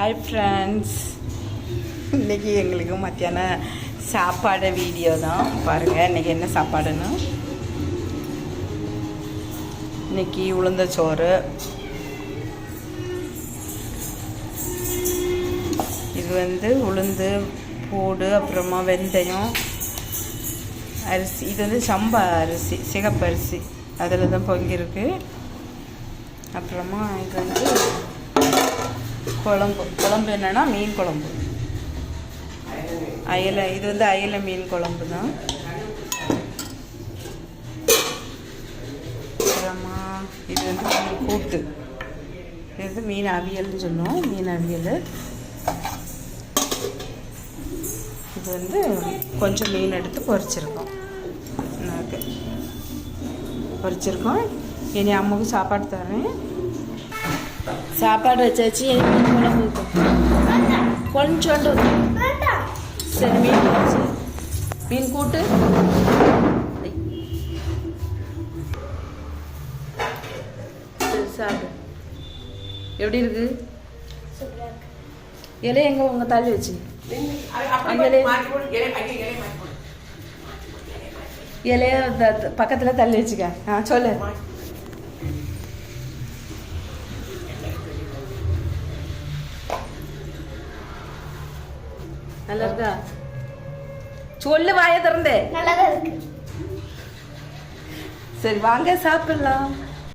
Hi friends, இன்றைக்கி எங்களுக்கு மத்தியான சாப்பாடு வீடியோ தான். பாருங்கள் இன்றைக்கி என்ன சாப்பாடுன்னு. இன்றைக்கி உளுந்த சோறு, இது உளுந்து பூடு, அப்புறமா வெந்தயம், அரிசி. இது சம்பா அரிசி, சிகப்பு அரிசி, அதில் தான் பொங்கியிருக்கு. அப்புறமா இது குழம்பு என்னென்னா மீன் குழம்பு, அயலை. இது அயலை மீன் குழம்பு தான். அப்புறமா இது மீன் கூட்டு, இது மீன் அவியல்னு சொல்லுவோம், மீன் அவியல். இது கொஞ்சம் மீன் எடுத்து பொரிச்சிருக்கோம். இனி அம்மாவுக்கு சாப்பாடு தரேன். சாப்பாடு வச்சாச்சு. இனி மீன் குழம்பு கொஞ்சோண்டு சரி. மீன் வச்சு மீன் கூட்டு. சாப்பிடு. எப்படி இருக்கு? இலைய எங்க உங்க தள்ளி வச்சு இலைய பக்கத்துல தள்ளி வச்சுக்க. சொல்லு. நல்லா இருக்கா? சொல்லு, வாய திறந்தே. சரி வாங்க சாப்பிடலாம்.